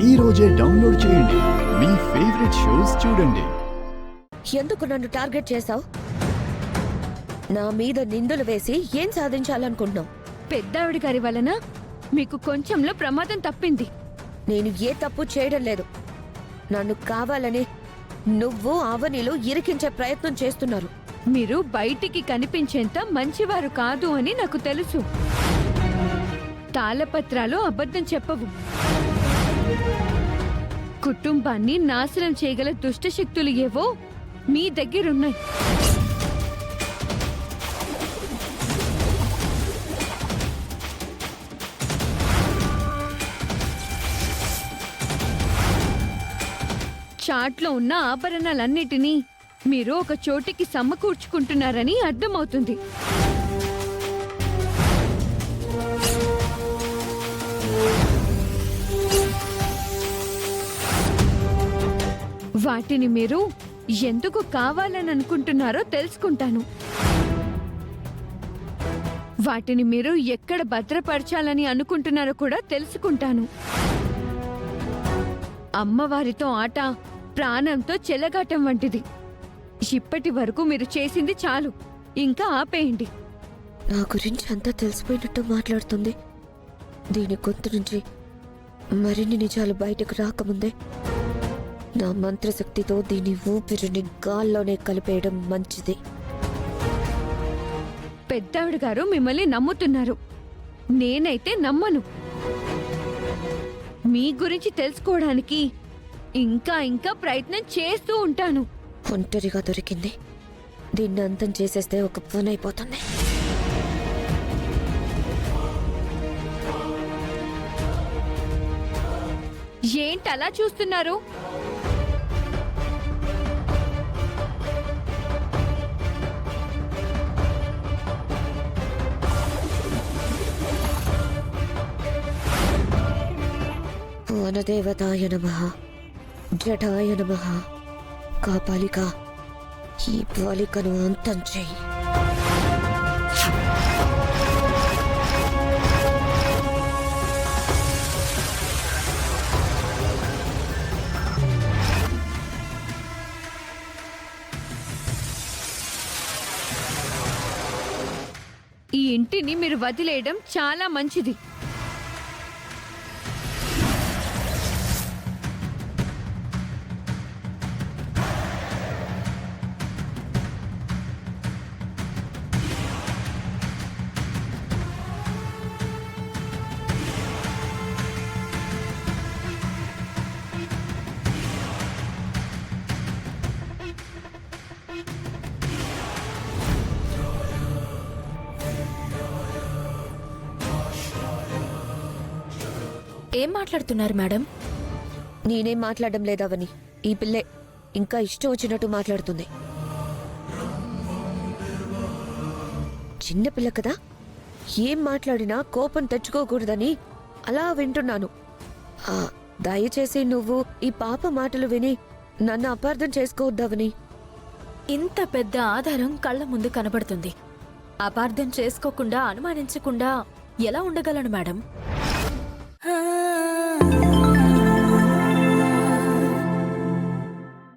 ఈ రోజే డౌన్లోడ్ చేయండి. మీ ఫేవరెట్ షోస్ చూడండి. ఎందుకు నన్ను టార్గెట్ చేశావు? నా మీద నిందలు వేసి ఏం సాధించాలనుకుంటున్నావు? పెద్దావిడి గారి వలన మీకు కొంచెంలో ప్రమాదం తప్పింది. నేను ఏ తప్పు చేయడం లేదు. నన్ను కావాలని నువ్వు అవనిలో ఇరికించే ప్రయత్నం చేస్తున్నారు. మీరు బయటికి కనిపించేంత మంచివారు కాదు అని నాకు తెలుసు. తాళపత్రాలు అబద్ధం చెప్పవు. కుటుంబాన్ని నాశనం చేయగల దుష్టశక్తులు ఏవో మీ దగ్గరున్నాయి. చాట్లో ఉన్న ఆభరణాలన్నిటినీ మీరు ఒక చోటికి సమకూర్చుకుంటున్నారని అర్థమవుతుంది. వాటిని మీరు ఎందుకు కావాలని అనుకుంటున్నారో తెలుసుకుంటాను. వాటిని మీరు ఎక్కడ భద్రపరచాలని అనుకుంటున్నారో కూడా తెలుసుకుంటాను. అమ్మవారితో ఆట ప్రాణంతో చెలగాటం వంటిది. ఇప్పటి వరకు మీరు చేసింది చాలు, ఇంకా ఆపేయండి. నా గురించి అంతా తెలిసిపోయినట్టు మాట్లాడుతుంది. దీని గొంతు నుంచి మరిన్ని నిజాలు బయటకు రాకముందే నా మంత్రశక్తితో దీని ఊపిరిని గాల్లోనే కలిపేయడం మంచిది. పెద్దావిడ గారు మిమ్మల్ని నమ్ముతున్నారు, నేనైతే నమ్మను. మీ గురించి తెలుసుకోవడానికి ఇంకా ఇంకా ప్రయత్నం చేస్తూ ఉంటాను. ఒంటరిగా దొరికింది. దీన్ని అంతం చేసేస్తే ఒక పని అయిపోతుంది. ఏంటలా చూస్తున్నారు? వనదేవతాయ నమః, జటాయ నమః. కాపాలిక, ఈ బాలికను అంతం చెయ్యి. ఈ ఇంటిని మీరు వదిలేయడం చాలా మంచిది. ఏం మాట్లాడుతున్నారు మేడం? నేనేం మాట్లాడడం లేదవని, ఈ పిల్లే ఇంకా ఇష్టం వచ్చినట్టు మాట్లాడుతుంది. చిన్నపిల్ల కదా, ఏం మాట్లాడినా కోపం తెచ్చుకోకూడదని అలా వింటున్నాను. దయచేసి నువ్వు ఈ పాప మాటలు విని నన్ను అపార్థం చేసుకోవద్దావని. ఇంత పెద్ద ఆధారం కళ్ళ ముందు కనబడుతుంది. అపార్థం చేసుకోకుండా, అనుమానించకుండా ఎలా ఉండగలను మేడం?